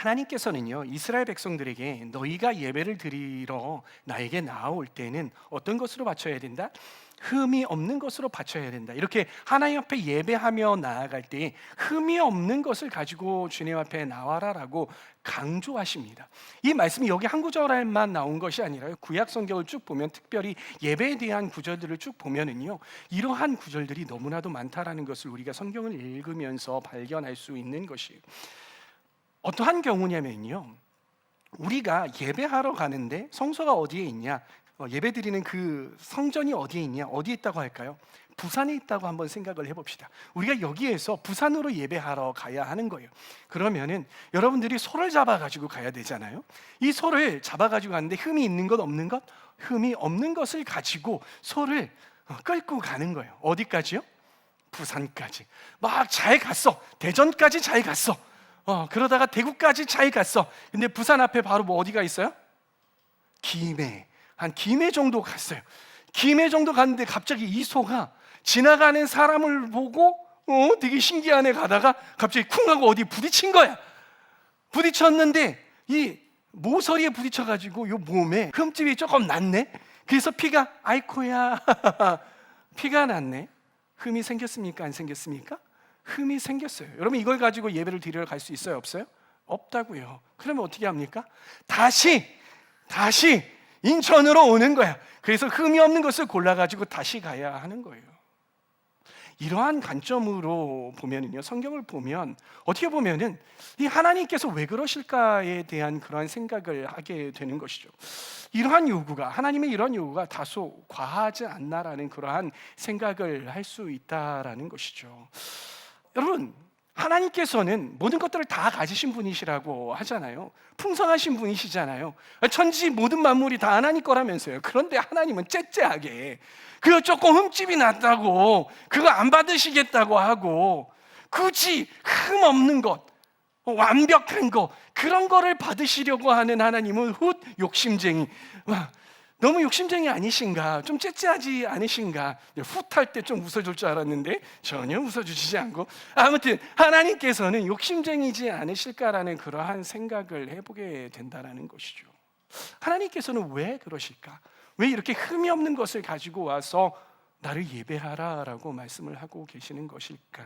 하나님께서는요, 이스라엘 백성들에게 너희가 예배를 드리러 나에게 나아올 때는 어떤 것으로 바쳐야 된다? 흠이 없는 것으로 바쳐야 된다. 이렇게 하나님 앞에 예배하며 나아갈 때 흠이 없는 것을 가지고 주님 앞에 나와라라고 강조하십니다. 이 말씀이 여기 한 구절만 나온 것이 아니라 구약 성경을 쭉 보면, 특별히 예배에 대한 구절들을 쭉 보면은요, 이러한 구절들이 너무나도 많다라는 것을 우리가 성경을 읽으면서 발견할 수 있는 것이에요. 어떠한 경우냐면요, 우리가 예배하러 가는데 성소가 어디에 있냐, 예배드리는 그 성전이 어디에 있냐, 어디에 있다고 할까요? 부산에 있다고 한번 생각을 해봅시다. 우리가 여기에서 부산으로 예배하러 가야 하는 거예요. 그러면은 여러분들이 소를 잡아가지고 가야 되잖아요. 이 소를 잡아가지고 가는데 흠이 있는 것 없는 것? 흠이 없는 것을 가지고 소를 끌고 가는 거예요. 어디까지요? 부산까지. 막 잘 갔어. 대전까지 잘 갔어. 그러다가 대구까지 잘 갔어. 근데 부산 앞에 바로 뭐 어디가 있어요? 김해. 한 김해 정도 갔어요. 김해 정도 갔는데 갑자기 이 소가 지나가는 사람을 보고 되게 신기하네 가다가 갑자기 쿵 하고 어디 부딪힌 거야. 부딪혔는데 이 모서리에 부딪혀가지고 요 몸에 흠집이 조금 났네. 그래서 피가, 아이코야 피가 났네. 흠이 생겼습니까? 안 생겼습니까? 흠이 생겼어요. 여러분, 이걸 가지고 예배를 드리러 갈 수 있어요? 없어요? 없다고요. 그러면 어떻게 합니까? 다시 인천으로 오는 거야. 그래서 흠이 없는 것을 골라가지고 다시 가야 하는 거예요. 이러한 관점으로 보면은요, 성경을 보면 어떻게 보면은 이 하나님께서 왜 그러실까에 대한 그러한 생각을 하게 되는 것이죠. 이러한 요구가, 하나님의 이러한 요구가 다소 과하지 않나라는 그러한 생각을 할 수 있다라는 것이죠. 여러분, 하나님께서는 모든 것들을 다 가지신 분이시라고 하잖아요. 풍성하신 분이시잖아요. 천지 모든 만물이 다 하나님 거라면서요. 그런데 하나님은 째째하게 그거 조금 흠집이 났다고 그거 안 받으시겠다고 하고, 굳이 흠 없는 것, 완벽한 것, 그런 거를 받으시려고 하는 하나님은 훗 욕심쟁이. 너무 욕심쟁이 아니신가? 좀 째째하지 않으신가? 훗할 때 좀 웃어줄 줄 알았는데 전혀 웃어주시지 않고, 아무튼 하나님께서는 욕심쟁이지 않으실까라는 그러한 생각을 해보게 된다는 것이죠. 하나님께서는 왜 그러실까? 왜 이렇게 흠이 없는 것을 가지고 와서 나를 예배하라라고 말씀을 하고 계시는 것일까?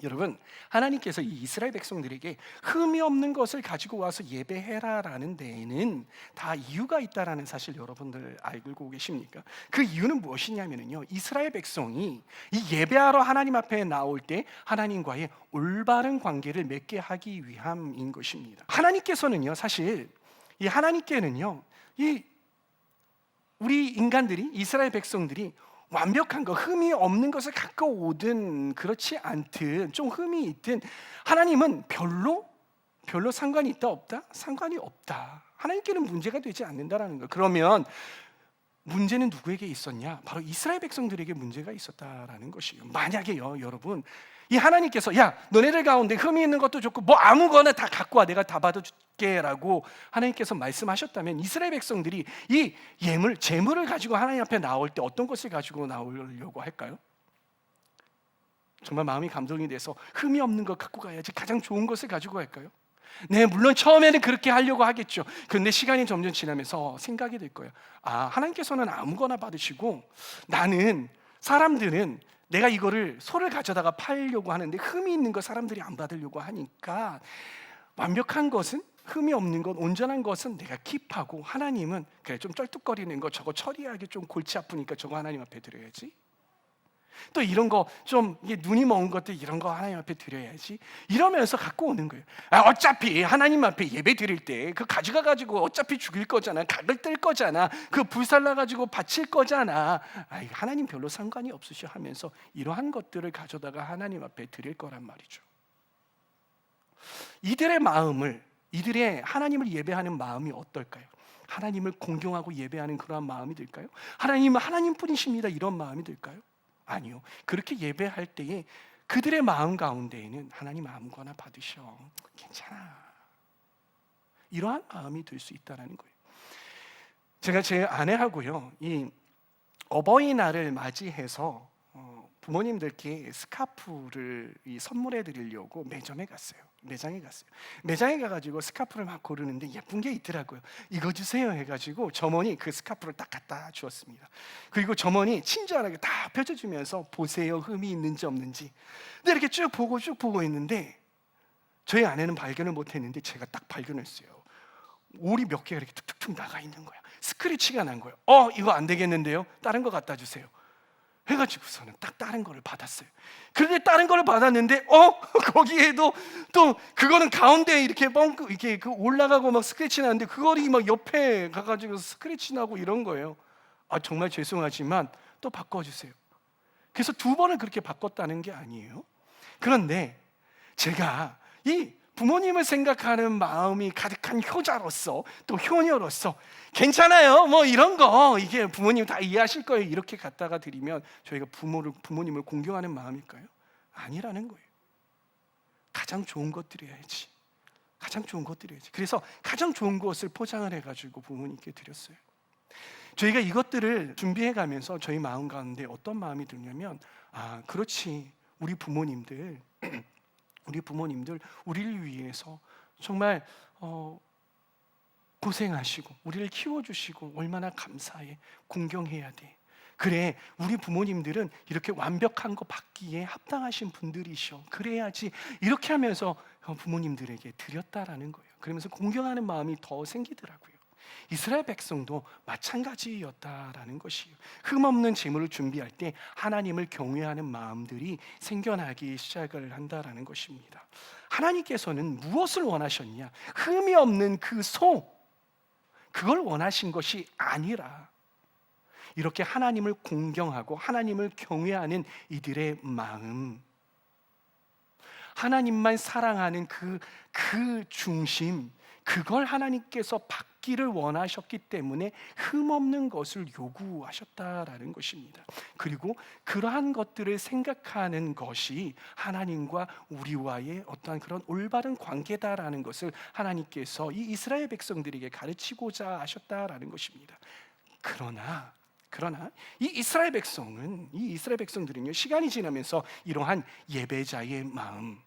여러분, 하나님께서 이 이스라엘 백성들에게 흠이 없는 것을 가지고 와서 예배해라라는 데에는 다 이유가 있다라는 사실 여러분들 알고 계십니까? 그 이유는 무엇이냐면요, 이스라엘 백성이 이 예배하러 하나님 앞에 나올 때 하나님과의 올바른 관계를 맺게 하기 위함인 것입니다. 하나님께서는요, 사실 이 하나님께는요, 이 우리 인간들이, 이스라엘 백성들이 완벽한 거, 흠이 없는 것을 갖고 오든 그렇지 않든 좀 흠이 있든 하나님은 별로 상관이 있다 없다? 상관이 없다. 하나님께는 문제가 되지 않는다라는 거예요. 그러면 문제는 누구에게 있었냐? 바로 이스라엘 백성들에게 문제가 있었다라는 것이에요. 만약에요, 여러분, 이 하나님께서 야, 너네들 가운데 흠이 있는 것도 좋고 뭐 아무거나 다 갖고 와, 내가 다 받아줄게라고 하나님께서 말씀하셨다면, 이스라엘 백성들이 이 재물을 가지고 하나님 앞에 나올 때 어떤 것을 가지고 나오려고 할까요? 정말 마음이 감동이 돼서 흠이 없는 것 갖고 가야지, 가장 좋은 것을 가지고 갈까요? 네, 물론 처음에는 그렇게 하려고 하겠죠. 그런데 시간이 점점 지나면서 생각이 될 거예요. 하나님께서는 아무거나 받으시고 사람들은 내가 이거를 소를 가져다가 팔려고 하는데 흠이 있는 거 사람들이 안 받으려고 하니까, 완벽한 것은, 흠이 없는 것, 온전한 것은 내가 킵하고, 하나님은 그래 좀 쩔뚝거리는 거, 저거 처리하기 좀 골치 아프니까 저거 하나님 앞에 드려야지. 또 이런 거 좀 눈이 먼 것들, 이런 거 하나님 앞에 드려야지, 이러면서 갖고 오는 거예요. 어차피 하나님 앞에 예배 드릴 때 그 가져가가지고 어차피 죽일 거잖아, 각을 뜰 거잖아, 그 불살라가지고 바칠 거잖아, 하나님 별로 상관이 없으셔 하면서 이러한 것들을 가져다가 하나님 앞에 드릴 거란 말이죠. 이들의 하나님을 예배하는 마음이 어떨까요? 하나님을 공경하고 예배하는 그러한 마음이 들까요? 하나님은 하나님뿐이십니다, 이런 마음이 들까요? 아니요. 그렇게 예배할 때에 그들의 마음 가운데에는 하나님 아무거나 받으셔, 괜찮아, 이러한 마음이 들 수 있다는 거예요. 제가 제 아내하고요, 이 어버이날을 맞이해서 부모님들께 스카프를 선물해 드리려고 매장에 갔어요. 매장에 가가지고 스카프를 막 고르는데 예쁜 게 있더라고요. 이거 주세요 해가지고 점원이 그 스카프를 딱 갖다 주었습니다. 그리고 점원이 친절하게 다 펼쳐주면서 보세요, 흠이 있는지 없는지. 근데 이렇게 쭉 보고 있는데 저희 아내는 발견을 못했는데 제가 딱 발견했어요. 올이 몇 개가 이렇게 툭툭툭 나가 있는 거야. 스크래치가 난 거예요. 이거 안 되겠는데요? 다른 거 갖다 주세요 해가지고서는 딱 다른 거를 받았어요. 그런데 다른 거를 받았는데 거기에도 또 그거는 가운데 이렇게 이렇게 올라가고 막 스크래치 나는데 그거리 막 옆에 가가지고 스크래치 나고 이런 거예요. 정말 죄송하지만 또 바꿔주세요. 그래서 2번을 그렇게 바꿨다는 게 아니에요. 그런데 제가 이 부모님을 생각하는 마음이 가득한 효자로서 또 효녀로서 괜찮아요, 뭐 이런 거 이게 부모님 다 이해하실 거예요, 이렇게 갖다가 드리면 저희가 부모님을 공경하는 마음일까요? 아니라는 거예요. 가장 좋은 것 드려야지. 그래서 가장 좋은 것을 포장을 해가지고 부모님께 드렸어요. 저희가 이것들을 준비해 가면서 저희 마음 가운데 어떤 마음이 들냐면 그렇지, 우리 부모님들 우리를 위해서 정말 고생하시고 우리를 키워주시고 얼마나 감사해, 공경해야 돼. 그래, 우리 부모님들은 이렇게 완벽한 거 받기에 합당하신 분들이셔. 그래야지. 이렇게 하면서 부모님들에게 드렸다라는 거예요. 그러면서 공경하는 마음이 더 생기더라고요. 이스라엘 백성도 마찬가지였다라는 것이에요. 흠없는 제물을 준비할 때 하나님을 경외하는 마음들이 생겨나기 시작을 한다라는 것입니다. 하나님께서는 무엇을 원하셨냐? 흠이 없는 그 그걸 원하신 것이 아니라 이렇게 하나님을 공경하고 하나님을 경외하는 이들의 마음, 하나님만 사랑하는 그 중심, 그걸 하나님께서 받기를 원하셨기 때문에 흠없는 것을 요구하셨다라는 것입니다. 그리고 그러한 것들을 생각하는 것이 하나님과 우리와의 어떠한 그런 올바른 관계다라는 것을 하나님께서 이 이스라엘 백성들에게 가르치고자 하셨다라는 것입니다. 그러나 이 이스라엘 백성들은요, 시간이 지나면서 이러한 예배자의 마음,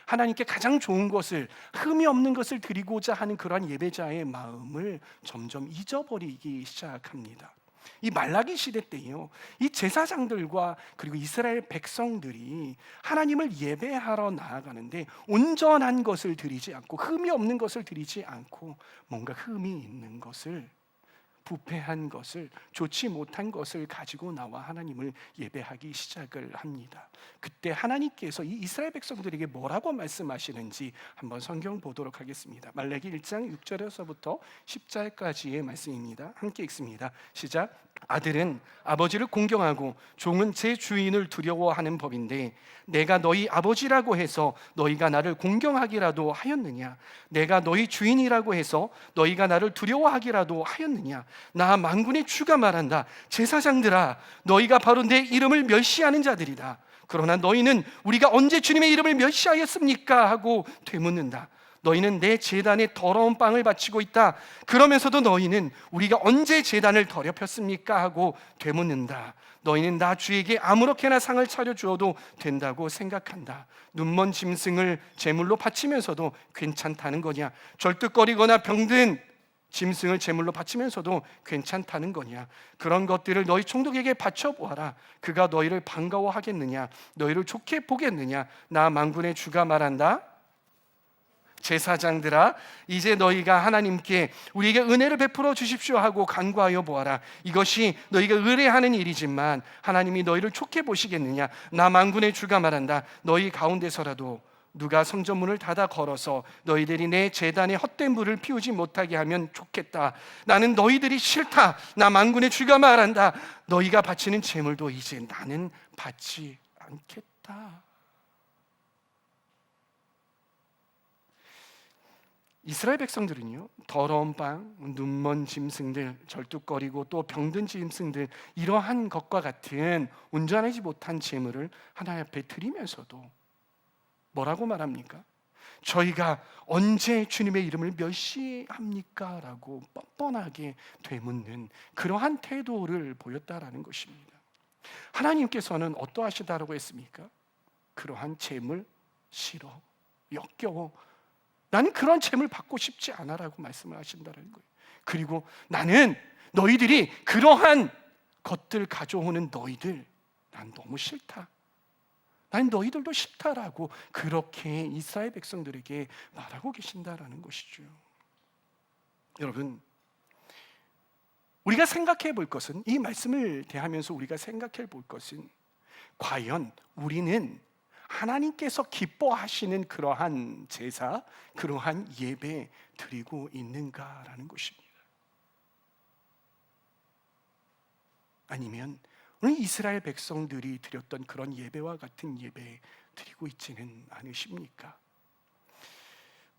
하나님께 가장 좋은 것을, 흠이 없는 것을 드리고자 하는 그러한 예배자의 마음을 점점 잊어버리기 시작합니다. 이 말라기 시대 때요, 이 제사장들과 그리고 이스라엘 백성들이 하나님을 예배하러 나아가는데 온전한 것을 드리지 않고 흠이 없는 것을 드리지 않고 뭔가 흠이 있는 것을, 부패한 것을, 좋지 못한 것을 가지고 나와 하나님을 예배하기 시작을 합니다. 그때 하나님께서 이 이스라엘 백성들에게 뭐라고 말씀하시는지 한번 성경 보도록 하겠습니다. 말라기 1장 6절에서부터 10절까지의 말씀입니다. 함께 읽습니다. 시작. 아들은 아버지를 공경하고 종은 제 주인을 두려워하는 법인데 내가 너희 아버지라고 해서 너희가 나를 공경하기라도 하였느냐? 내가 너희 주인이라고 해서 너희가 나를 두려워하기라도 하였느냐? 나 만군의 주가 말한다. 제사장들아, 너희가 바로 내 이름을 멸시하는 자들이다. 그러나 너희는 우리가 언제 주님의 이름을 멸시하였습니까? 하고 되묻는다. 너희는 내 제단에 더러운 빵을 바치고 있다. 그러면서도 너희는 우리가 언제 제단을 더럽혔습니까? 하고 되묻는다. 너희는 나 주에게 아무렇게나 상을 차려주어도 된다고 생각한다. 눈먼 짐승을 제물로 바치면서도 괜찮다는 거냐? 절뚝거리거나 병든 짐승을 제물로 바치면서도 괜찮다는 거냐? 그런 것들을 너희 총독에게 바쳐보아라. 그가 너희를 반가워하겠느냐? 너희를 좋게 보겠느냐? 나 만군의 주가 말한다. 제사장들아, 이제 너희가 하나님께 우리에게 은혜를 베풀어 주십시오 하고 간구하여 보아라. 이것이 너희가 의뢰하는 일이지만 하나님이 너희를 좋게 보시겠느냐? 나 만군의 주가 말한다. 너희 가운데서라도 누가 성전문을 닫아 걸어서 너희들이 내 제단에 헛된 불을 피우지 못하게 하면 좋겠다. 나는 너희들이 싫다. 나 만군의 주가 말한다. 너희가 바치는 제물도 이제 나는 받지 않겠다. 이스라엘 백성들은요, 더러운 빵, 눈먼 짐승들, 절뚝거리고 또 병든 짐승들, 이러한 것과 같은 온전하지 못한 제물을 하나님 앞에 드리면서도 뭐라고 말합니까? 저희가 언제 주님의 이름을 멸시합니까? 라고 뻔뻔하게 되묻는 그러한 태도를 보였다라는 것입니다. 하나님께서는 어떠하시다라고 했습니까? 그러한 재물 싫어, 역겨워, 나는 그런 재물 받고 싶지 않아라고 말씀을 하신다는 거예요. 그리고 나는 너희들이 그러한 것들 가져오는 너희들, 난 너무 싫다, 난 너희들도 싫다라고 그렇게 이스라엘 백성들에게 말하고 계신다라는 것이죠. 여러분, 우리가 생각해 볼 것은, 이 말씀을 대하면서 우리가 생각해 볼 것은, 과연 우리는 하나님께서 기뻐하시는 그러한 제사, 그러한 예배 드리고 있는가라는 것입니다. 아니면 오늘 이스라엘 백성들이 드렸던 그런 예배와 같은 예배 드리고 있지는 않으십니까?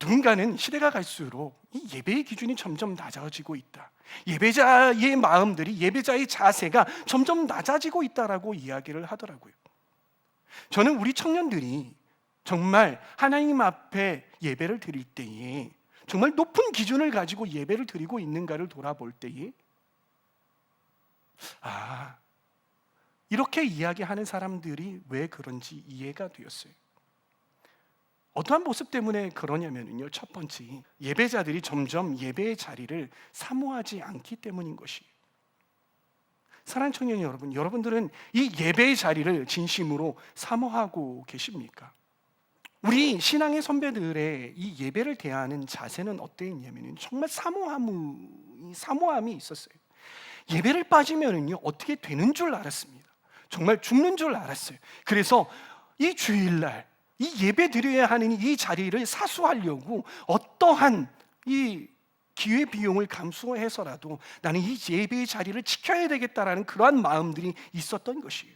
누군가는 시대가 갈수록 이 예배의 기준이 점점 낮아지고 있다, 예배자의 마음들이, 예배자의 자세가 점점 낮아지고 있다라고 이야기를 하더라고요. 저는 우리 청년들이 정말 하나님 앞에 예배를 드릴 때에 정말 높은 기준을 가지고 예배를 드리고 있는가를 돌아볼 때에, 이렇게 이야기하는 사람들이 왜 그런지 이해가 되었어요. 어떠한 모습 때문에 그러냐면요, 첫 번째, 예배자들이 점점 예배의 자리를 사모하지 않기 때문인 것이에요. 사랑하는 청년 여러분, 여러분들은 이 예배의 자리를 진심으로 사모하고 계십니까? 우리 신앙의 선배들의 이 예배를 대하는 자세는 어땠냐면 정말 사모함이 있었어요. 예배를 빠지면은요, 어떻게 되는 줄 알았습니다. 정말 죽는 줄 알았어요. 그래서 이 주일날 이 예배 드려야 하는 이 자리를 사수하려고 어떠한 이 기회 비용을 감수해서라도 나는 이 예배의 자리를 지켜야 되겠다라는 그러한 마음들이 있었던 것이에요.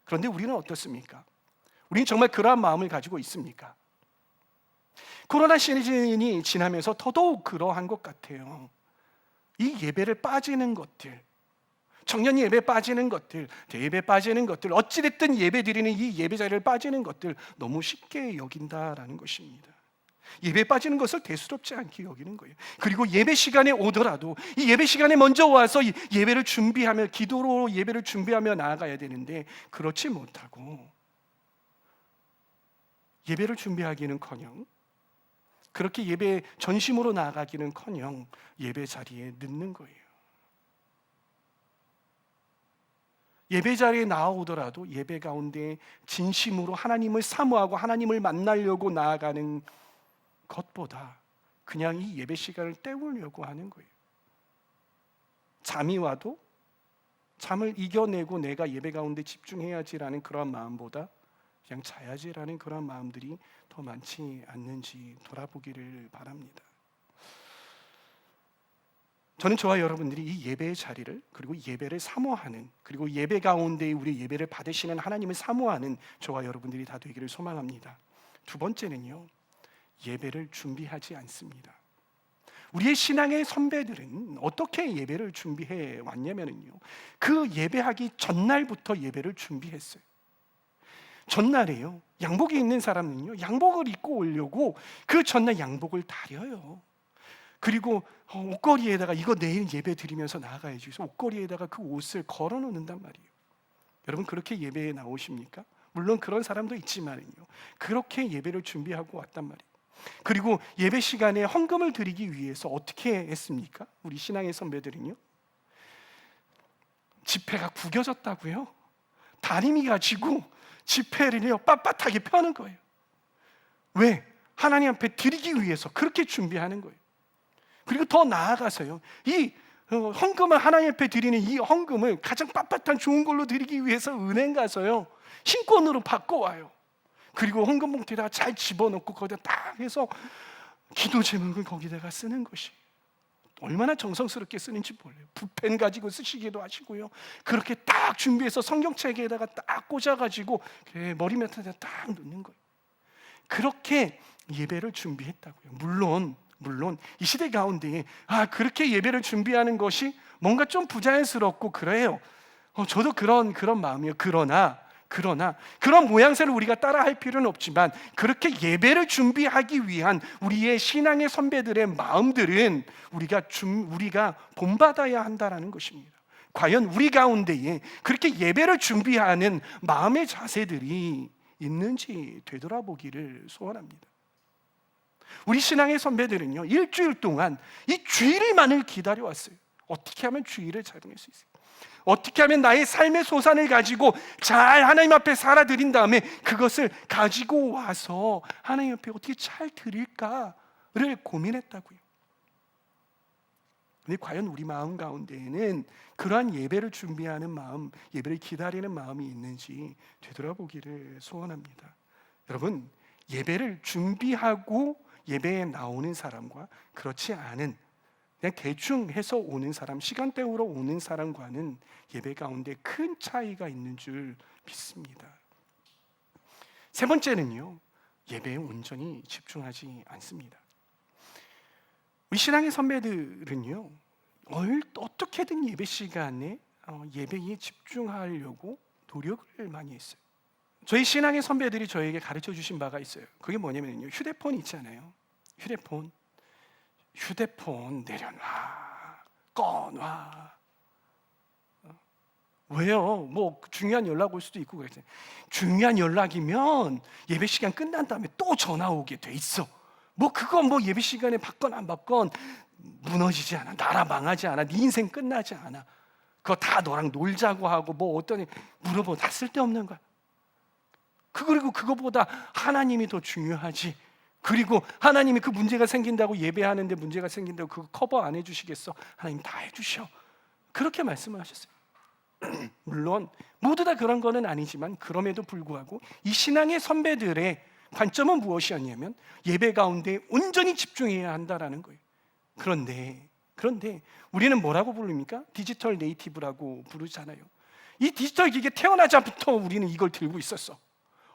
그런데 우리는 어떻습니까? 우리는 정말 그러한 마음을 가지고 있습니까? 코로나 시즌이 지나면서 더더욱 그러한 것 같아요. 이 예배를 빠지는 것들, 청년 예배 빠지는 것들, 대예배 빠지는 것들, 어찌됐든 예배 드리는 이 예배 자리를 빠지는 것들 너무 쉽게 여긴다라는 것입니다. 예배 빠지는 것을 대수롭지 않게 여기는 거예요. 그리고 예배 시간에 오더라도 이 예배 시간에 먼저 와서 예배를 준비하며, 기도로 예배를 준비하며 나아가야 되는데 그렇지 못하고 예배를 준비하기는커녕, 그렇게 예배 전심으로 나아가기는커녕 예배 자리에 늦는 거예요. 예배 자리에 나오더라도 예배 가운데 진심으로 하나님을 사모하고 하나님을 만나려고 나아가는 것보다 그냥 이 예배 시간을 때우려고 하는 거예요. 잠이 와도 잠을 이겨내고 내가 예배 가운데 집중해야지라는 그런 마음보다 그냥 자야지라는 그런 마음들이 더 많지 않는지 돌아보기를 바랍니다. 저는 저와 여러분들이 이 예배의 자리를, 그리고 예배를 사모하는, 그리고 예배 가운데 우리 예배를 받으시는 하나님을 사모하는 저와 여러분들이 다 되기를 소망합니다. 두 번째는요, 예배를 준비하지 않습니다. 우리의 신앙의 선배들은 어떻게 예배를 준비해 왔냐면요, 그 예배하기 전날부터 예배를 준비했어요. 전날에요, 양복이 있는 사람은요, 양복을 입고 오려고 그 전날 양복을 다려요. 그리고 옷걸이에다가 이거 내일 예배 드리면서 나아가야지, 그래서 옷걸이에다가 그 옷을 걸어 놓는단 말이에요. 여러분, 그렇게 예배에 나오십니까? 물론 그런 사람도 있지만요, 그렇게 예배를 준비하고 왔단 말이에요. 그리고 예배 시간에 헌금을 드리기 위해서 어떻게 했습니까? 우리 신앙의 선배들은요, 지폐가 구겨졌다고요? 다리미 가지고 지폐를요 빳빳하게 펴는 거예요. 왜? 하나님 앞에 드리기 위해서 그렇게 준비하는 거예요. 그리고 더 나아가서요, 이 헌금을 하나님 앞에 드리는 이 헌금을 가장 빳빳한 좋은 걸로 드리기 위해서 은행 가서요 신권으로 바꿔와요. 그리고 헌금 봉투에다가 잘 집어넣고 거기다 딱 해서 기도 제목을 거기다가 쓰는 것이 얼마나 정성스럽게 쓰는지 몰라요. 붓펜 가지고 쓰시기도 하시고요, 그렇게 딱 준비해서 성경책에다가 딱 꽂아가지고 머리맡에다 딱 넣는 거예요. 그렇게 예배를 준비했다고요. 물론 이 시대 가운데 그렇게 예배를 준비하는 것이 뭔가 좀 부자연스럽고 그래요. 저도 그런 마음이에요. 그러나 그런 모양새를 우리가 따라할 필요는 없지만, 그렇게 예배를 준비하기 위한 우리의 신앙의 선배들의 마음들은 우리가 본받아야 한다라는 것입니다. 과연 우리 가운데에 그렇게 예배를 준비하는 마음의 자세들이 있는지 되돌아보기를 소원합니다. 우리 신앙의 선배들은요, 일주일 동안 이 주일만을 기다려왔어요. 어떻게 하면 주일을 잘 보낼 수 있어요? 어떻게 하면 나의 삶의 소산을 가지고 잘 하나님 앞에 살아드린 다음에 그것을 가지고 와서 하나님 앞에 어떻게 잘 드릴까를 고민했다고요. 근데 과연 우리 마음 가운데에는 그러한 예배를 준비하는 마음, 예배를 기다리는 마음이 있는지 되돌아보기를 소원합니다. 여러분, 예배를 준비하고 예배에 나오는 사람과 그렇지 않은 그냥 대충 해서 오는 사람, 시간 때우러 오는 사람과는 예배 가운데 큰 차이가 있는 줄 믿습니다. 세 번째는요, 예배에 온전히 집중하지 않습니다. 우리 신앙의 선배들은요, 어떻게든 예배 시간에 예배에 집중하려고 노력을 많이 했어요. 저희 신앙의 선배들이 저에게 가르쳐 주신 바가 있어요. 그게 뭐냐면요, 휴대폰 있잖아요. 휴대폰 내려놔, 꺼놔. 왜요? 뭐 중요한 연락 올 수도 있고 그랬잖아요. 중요한 연락이면 예배 시간 끝난 다음에 또 전화 오게 돼 있어. 뭐 그건 뭐 예배 시간에 받건 안 받건 무너지지 않아. 나라 망하지 않아. 네 인생 끝나지 않아. 그거 다 너랑 놀자고 하고 뭐 어떤 물어보 다 쓸데없는 거야. 그리고 그거보다 하나님이 더 중요하지. 그리고 하나님이 그 문제가 생긴다고 예배하는데 문제가 생긴다고 그거 커버 안 해주시겠어? 하나님 다 해주셔. 그렇게 말씀을 하셨어요. 물론 모두 다 그런 거는 아니지만 그럼에도 불구하고 이 신앙의 선배들의 관점은 무엇이었냐면 예배 가운데 온전히 집중해야 한다라는 거예요. 그런데 우리는 뭐라고 부릅니까? 디지털 네이티브라고 부르잖아요. 이 디지털 기계 태어나자부터 우리는 이걸 들고 있었어.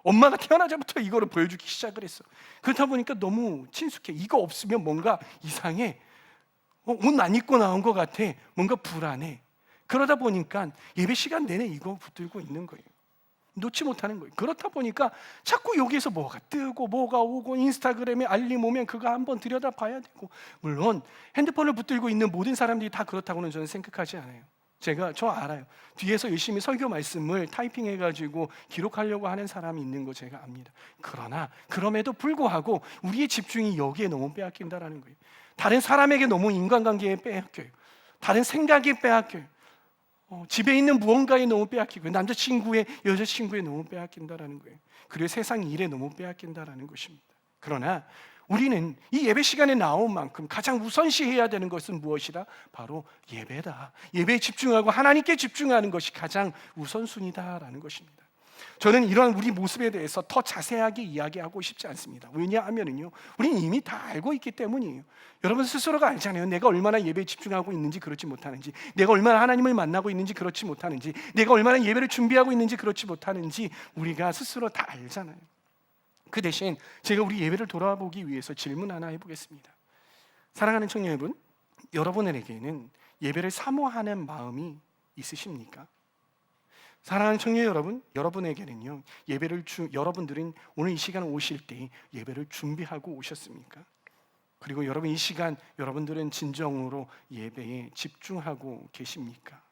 엄마가 태어나자부터 이거를 보여주기 시작을 했어. 그렇다 보니까 너무 친숙해. 이거 없으면 뭔가 이상해. 옷 안 입고 나온 것 같아. 뭔가 불안해. 그러다 보니까 예배 시간 내내 이거 붙들고 있는 거예요. 놓지 못하는 거예요. 그렇다 보니까 자꾸 여기에서 뭐가 뜨고 뭐가 오고 인스타그램에 알림 오면 그거 한번 들여다봐야 되고, 물론 핸드폰을 붙들고 있는 모든 사람들이 다 그렇다고는 저는 생각하지 않아요. 저 알아요. 뒤에서 열심히 설교 말씀을 타이핑해가지고 기록하려고 하는 사람이 있는 거 제가 압니다. 그러나 그럼에도 불구하고 우리의 집중이 여기에 너무 빼앗긴다라는 거예요. 다른 사람에게 너무 인간관계에 빼앗겨요. 다른 생각에 빼앗겨요. 집에 있는 무언가에 너무 빼앗기고 남자친구의 여자친구에 너무 빼앗긴다라는 거예요. 그리고 세상 일에 너무 빼앗긴다라는 것입니다. 그러나 우리는 이 예배 시간에 나온 만큼 가장 우선시해야 되는 것은 무엇이다? 바로 예배다. 예배에 집중하고 하나님께 집중하는 것이 가장 우선순위다라는 것입니다. 저는 이러한 우리 모습에 대해서 더 자세하게 이야기하고 싶지 않습니다. 왜냐하면요, 우리는 이미 다 알고 있기 때문이에요. 여러분 스스로가 알잖아요. 내가 얼마나 예배에 집중하고 있는지 그렇지 못하는지, 내가 얼마나 하나님을 만나고 있는지 그렇지 못하는지, 내가 얼마나 예배를 준비하고 있는지 그렇지 못하는지 우리가 스스로 다 알잖아요. 그 대신 제가 우리 예배를 돌아보기 위해서 질문 하나 해보겠습니다. 사랑하는 청년 여러분, 여러분에게는 예배를 사모하는 마음이 있으십니까? 사랑하는 청년 여러분, 여러분에게는요, 여러분들은 오늘 이 시간 오실 때 예배를 준비하고 오셨습니까? 그리고 여러분 이 시간 여러분들은 진정으로 예배에 집중하고 계십니까?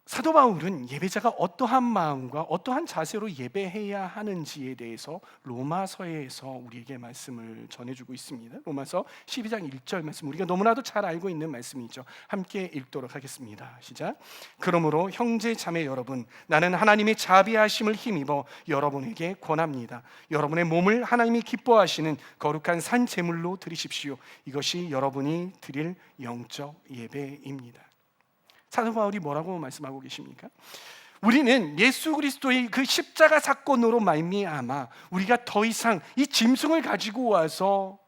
사도 바울은 예배자가 어떠한 마음과 어떠한 자세로 예배해야 하는지에 대해서 로마서에서 우리에게 말씀을 전해주고 있습니다. 로마서 12장 1절 말씀, 우리가 너무나도 잘 알고 있는 말씀이죠. 함께 읽도록 하겠습니다. 시작. 그러므로 형제 자매 여러분, 나는 하나님의 자비하심을 힘입어 여러분에게 권합니다. 여러분의 몸을 하나님이 기뻐하시는 거룩한 산 제물로 드리십시오. 이것이 여러분이 드릴 영적 예배입니다. 사도 바울이 뭐라고 말씀하고 계십니까? 우리는 예수 그리스도의 그 십자가 사건으로 말미암아 우리가 더 이상 이 짐승을 가지고 와서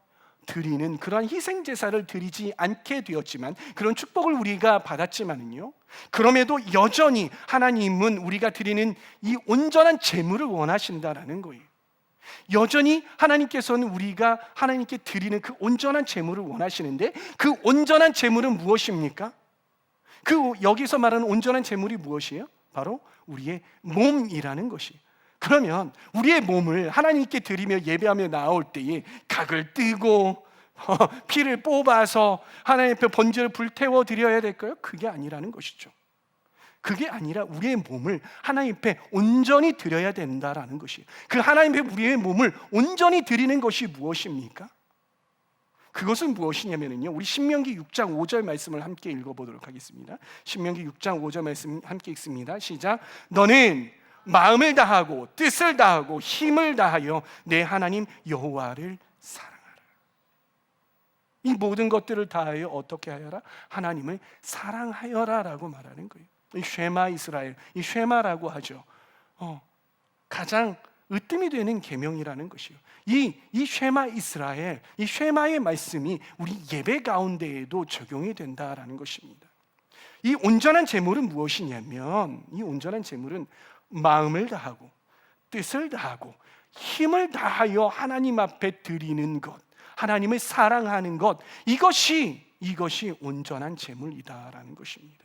드리는 그러한 희생 제사를 드리지 않게 되었지만, 그런 축복을 우리가 받았지만은요, 그럼에도 여전히 하나님은 우리가 드리는 이 온전한 제물을 원하신다라는 거예요. 여전히 하나님께서는 우리가 하나님께 드리는 그 온전한 제물을 원하시는데, 그 온전한 제물은 무엇입니까? 여기서 말하는 온전한 제물이 무엇이에요? 바로 우리의 몸이라는 것이. 그러면 우리의 몸을 하나님께 드리며 예배하며 나올 때에 각을 뜨고 피를 뽑아서 하나님 앞에 번제를 불태워 드려야 될까요? 그게 아니라는 것이죠. 그게 아니라 우리의 몸을 하나님 앞에 온전히 드려야 된다라는 것이에요. 그 하나님 앞에 우리의 몸을 온전히 드리는 것이 무엇입니까? 그것은 무엇이냐면요, 우리 신명기 6장 5절 말씀을 함께 읽어보도록 하겠습니다. 신명기 6장 5절 말씀 함께 읽습니다. 시작. 너는 마음을 다하고 뜻을 다하고 힘을 다하여 내 하나님 여호와를 사랑하라. 이 모든 것들을 다하여 어떻게 하여라? 하나님을 사랑하여라라고 말하는 거예요. 이 쉐마 이스라엘, 이 쉐마라고 하죠. 가장 으뜸이 되는 계명이라는 것이요. 이 쉐마 이스라엘, 이 쉐마의 말씀이 우리 예배 가운데에도 적용이 된다라는 것입니다. 이 온전한 제물은 무엇이냐면, 이 온전한 제물은 마음을 다하고 뜻을 다하고 힘을 다하여 하나님 앞에 드리는 것, 하나님을 사랑하는 것, 이것이 온전한 제물이다라는 것입니다.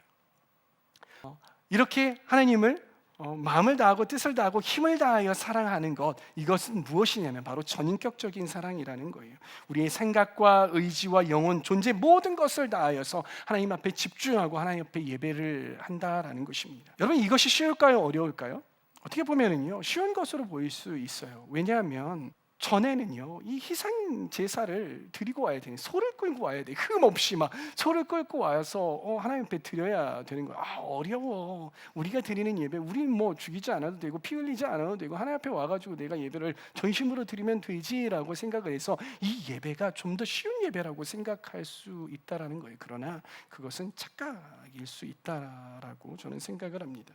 이렇게 하나님을 마음을 다하고 뜻을 다하고 힘을 다하여 사랑하는 것, 이것은 무엇이냐면 바로 전인격적인 사랑이라는 거예요. 우리의 생각과 의지와 영혼, 존재 모든 것을 다하여서 하나님 앞에 집중하고 하나님 앞에 예배를 한다라는 것입니다. 여러분, 이것이 쉬울까요? 어려울까요? 어떻게 보면은요, 쉬운 것으로 보일 수 있어요. 왜냐하면 전에는요, 이 희생 제사를 드리고 와야 되는, 소를 끌고 와야 돼. 흠 없이 막 소를 끌고 와서 하나님 앞에 드려야 되는 거야. 어려워. 우리가 드리는 예배, 우리는 뭐 죽이지 않아도 되고 피 흘리지 않아도 되고 하나님 앞에 와가지고 내가 예배를 전심으로 드리면 되지라고 생각을 해서 이 예배가 좀 더 쉬운 예배라고 생각할 수 있다라는 거예요. 그러나 그것은 착각일 수 있다라고 저는 생각을 합니다.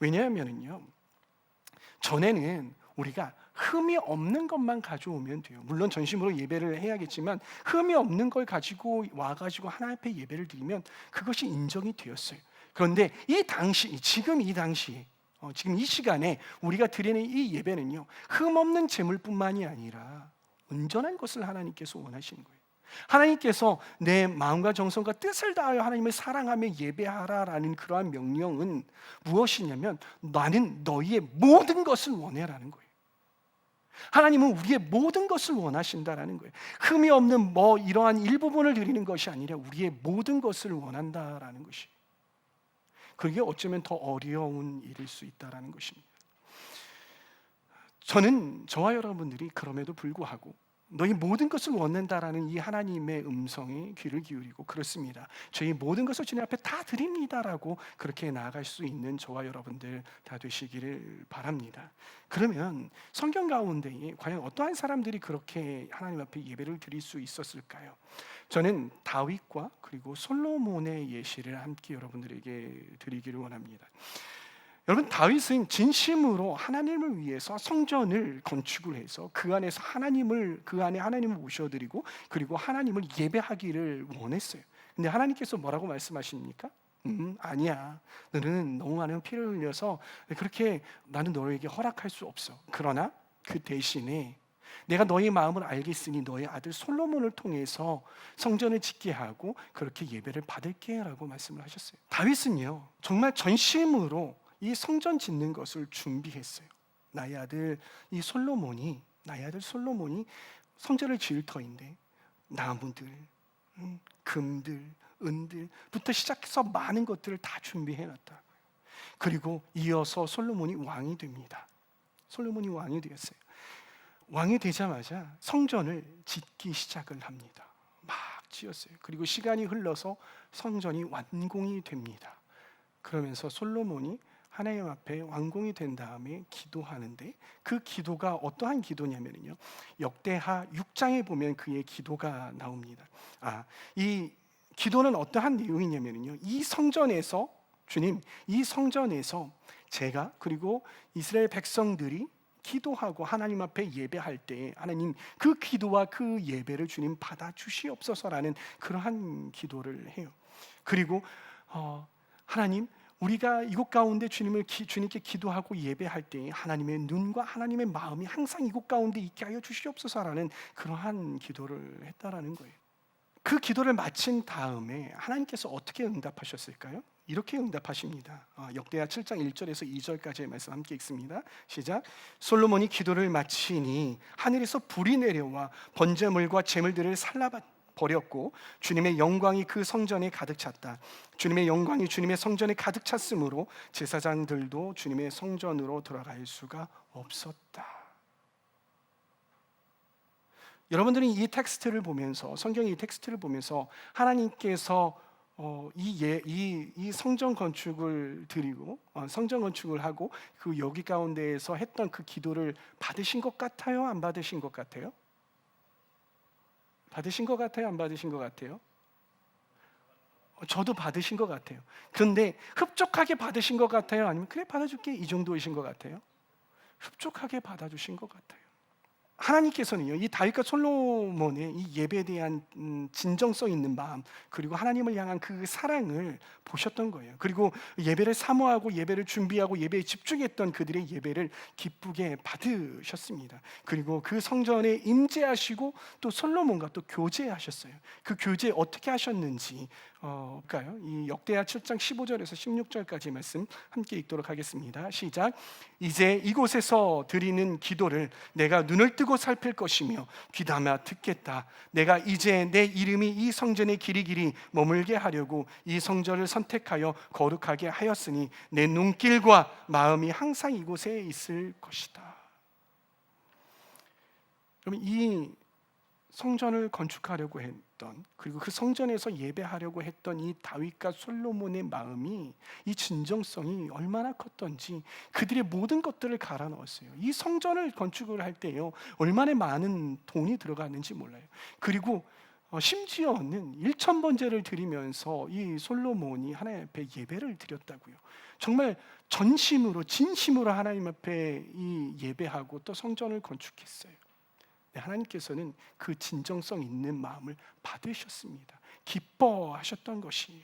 왜냐하면은요, 전에는 우리가 흠이 없는 것만 가져오면 돼요. 물론 전심으로 예배를 해야겠지만 흠이 없는 걸 가지고 와가지고 하나님 앞에 예배를 드리면 그것이 인정이 되었어요. 그런데 지금 이 시간에 우리가 드리는 이 예배는요, 흠 없는 제물뿐만이 아니라 온전한 것을 하나님께서 원하시는 거예요. 하나님께서 내 마음과 정성과 뜻을 다하여 하나님을 사랑하며 예배하라라는 그러한 명령은 무엇이냐면, 나는 너희의 모든 것을 원해라는 거예요. 하나님은 우리의 모든 것을 원하신다라는 거예요. 흠이 없는 이러한 일부분을 드리는 것이 아니라 우리의 모든 것을 원한다라는 것이. 그게 어쩌면 더 어려운 일일 수 있다라는 것입니다. 저와 여러분들이 그럼에도 불구하고 너희 모든 것을 원한다라는 이 하나님의 음성에 귀를 기울이고, 그렇습니다, 저희 모든 것을 주님 앞에 다 드립니다라고 그렇게 나아갈 수 있는 저와 여러분들 다 되시기를 바랍니다. 그러면 성경 가운데 과연 어떠한 사람들이 그렇게 하나님 앞에 예배를 드릴 수 있었을까요? 저는 다윗과 그리고 솔로몬의 예시를 함께 여러분들에게 드리기를 원합니다. 여러분, 다윗은 진심으로 하나님을 위해서 성전을 건축을 해서 그 안에 하나님을 모셔드리고 그리고 하나님을 예배하기를 원했어요. 근데 하나님께서 뭐라고 말씀하십니까? 아니야, 너는 너무 많은 피를 흘려서 그렇게 나는 너에게 허락할 수 없어. 그러나 그 대신에 내가 너의 마음을 알겠으니 너의 아들 솔로몬을 통해서 성전을 짓게 하고 그렇게 예배를 받을게 라고 말씀을 하셨어요. 다윗은요, 정말 전심으로 이 성전 짓는 것을 준비했어요. 나의 아들 솔로몬이 성전을 지을 터인데 나무들, 금들, 은들부터 시작해서 많은 것들을 다 준비해놨다. 그리고 이어서 솔로몬이 왕이 됩니다. 솔로몬이 왕이 되었어요. 왕이 되자마자 성전을 짓기 시작을 합니다. 막 지었어요. 그리고 시간이 흘러서 성전이 완공이 됩니다. 그러면서 솔로몬이 하나님 앞에 완공이 된 다음에 기도하는데, 그 기도가 어떠한 기도냐면요, 역대하 6장에 보면 그의 기도가 나옵니다. 이 기도는 어떠한 내용이냐면요, 이 성전에서 제가 그리고 이스라엘 백성들이 기도하고 하나님 앞에 예배할 때 하나님 그 기도와 그 예배를 주님 받아주시옵소서라는 그러한 기도를 해요. 그리고 하나님, 우리가 이곳 가운데 주님께 기도하고 예배할 때 하나님의 눈과 하나님의 마음이 항상 이곳 가운데 있게 하여 주시옵소서라는 그러한 기도를 했다라는 거예요. 그 기도를 마친 다음에 하나님께서 어떻게 응답하셨을까요? 이렇게 응답하십니다. 역대하 7장 1절에서 2절까지의 말씀 함께 읽습니다. 시작. 솔로몬이 기도를 마치니 하늘에서 불이 내려와 번제물과 제물들을 살라 버렸고 주님의 영광이 그 성전에 가득 찼다. 주님의 영광이 주님의 성전에 가득 찼으므로 제사장들도 주님의 성전으로 들어갈 수가 없었다. 여러분들은 이 텍스트를 보면서, 성경의 이 텍스트를 보면서 하나님께서 이 성전 건축을 드리고 성전 건축을 하고 그 여기 가운데에서 했던 그 기도를 받으신 것 같아요? 안 받으신 것 같아요? 받으신 것 같아요? 안 받으신 것 같아요? 저도 받으신 것 같아요. 그런데 흡족하게 받으신 것 같아요? 아니면 그래 받아줄게 이 정도이신 것 같아요? 흡족하게 받아주신 것 같아요. 하나님께서는요, 이 다윗과 솔로몬의 이 예배에 대한 진정성 있는 마음, 그리고 하나님을 향한 그 사랑을 보셨던 거예요. 그리고 예배를 사모하고 예배를 준비하고 예배에 집중했던 그들의 예배를 기쁘게 받으셨습니다. 그리고 그 성전에 임재하시고 또 솔로몬과 또 교제하셨어요. 그 교제 어떻게 하셨는지 볼까요? 이 역대하 7장 15절에서 16절까지 말씀 함께 읽도록 하겠습니다. 시작. 이제 이곳에서 드리는 기도를 내가 눈을 뜨고 살필 것이며 귀담아 듣겠다. 내가 이제 내 이름이 이 성전에 길이길이 머물게 하려고 이 성전을 선택하여 거룩하게 하였으니 내 눈길과 마음이 항상 이곳에 있을 것이다. 그러면 이 성전을 건축하려고 했던, 그리고 그 성전에서 예배하려고 했던 이 다윗과 솔로몬의 마음이, 이 진정성이 얼마나 컸던지 그들의 모든 것들을 갈아 넣었어요. 이 성전을 건축을 할 때요, 얼마나 많은 돈이 들어갔는지 몰라요. 그리고 심지어는 1,000번제를 드리면서 이 솔로몬이 하나님 앞에 예배를 드렸다고요. 정말 전심으로 진심으로 하나님 앞에 이 예배하고 또 성전을 건축했어요. 하나님께서는 그 진정성 있는 마음을 받으셨습니다. 기뻐하셨던 것이에요.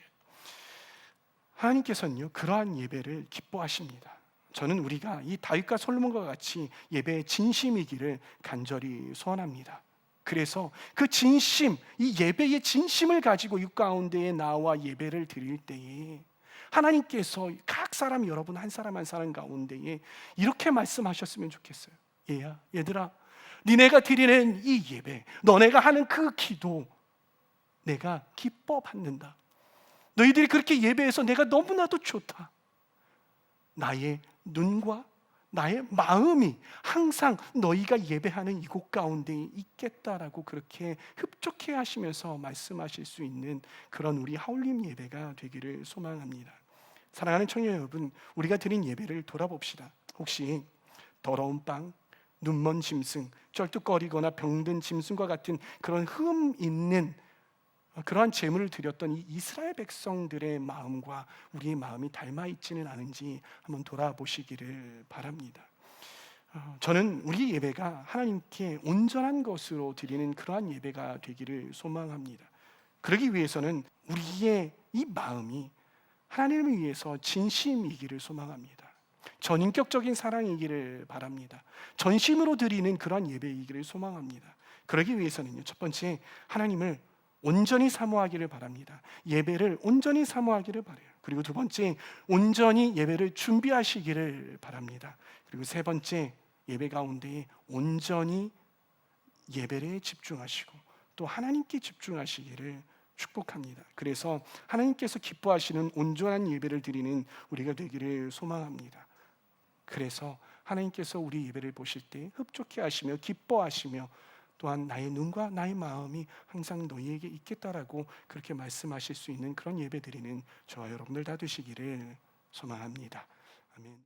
하나님께서는요, 그러한 예배를 기뻐하십니다. 저는 우리가 이 다윗과 솔로몬과 같이 예배의 진심이기를 간절히 소원합니다. 그래서 그 진심, 이 예배의 진심을 가지고 이 가운데에 나와 예배를 드릴 때에 하나님께서 각 사람, 여러분 한 사람 한 사람 가운데에 이렇게 말씀하셨으면 좋겠어요. 얘야, 얘들아, 니네가 드리는 이 예배, 너네가 하는 그 기도 내가 기뻐 받는다. 너희들이 그렇게 예배해서 내가 너무나도 좋다. 나의 눈과 나의 마음이 항상 너희가 예배하는 이곳 가운데 있겠다라고 그렇게 흡족해 하시면서 말씀하실 수 있는 그런 우리 하울림 예배가 되기를 소망합니다. 사랑하는 청년 여러분, 우리가 드린 예배를 돌아봅시다. 혹시 더러운 빵, 눈먼 짐승, 쩔뚝거리거나 병든 짐승과 같은 그런 흠 있는 그러한 제물을 드렸던 이 이스라엘 백성들의 마음과 우리의 마음이 닮아 있지는 않은지 한번 돌아보시기를 바랍니다. 저는 우리 예배가 하나님께 온전한 것으로 드리는 그러한 예배가 되기를 소망합니다. 그러기 위해서는 우리의 이 마음이 하나님을 위해서 진심이기를 소망합니다. 전인격적인 사랑이기를 바랍니다. 전심으로 드리는 그런 예배이기를 소망합니다. 그러기 위해서는요, 첫 번째, 하나님을 온전히 사모하기를 바랍니다. 예배를 온전히 사모하기를 바라요. 그리고 두 번째, 온전히 예배를 준비하시기를 바랍니다. 그리고 세 번째, 예배 가운데 온전히 예배에 집중하시고 또 하나님께 집중하시기를 축복합니다. 그래서 하나님께서 기뻐하시는 온전한 예배를 드리는 우리가 되기를 소망합니다. 그래서 하나님께서 우리 예배를 보실 때 흡족해 하시며 기뻐하시며 또한 나의 눈과 나의 마음이 항상 너희에게 있겠다라고 그렇게 말씀하실 수 있는 그런 예배 드리는 저와 여러분들 다 되시기를 소망합니다. 아멘.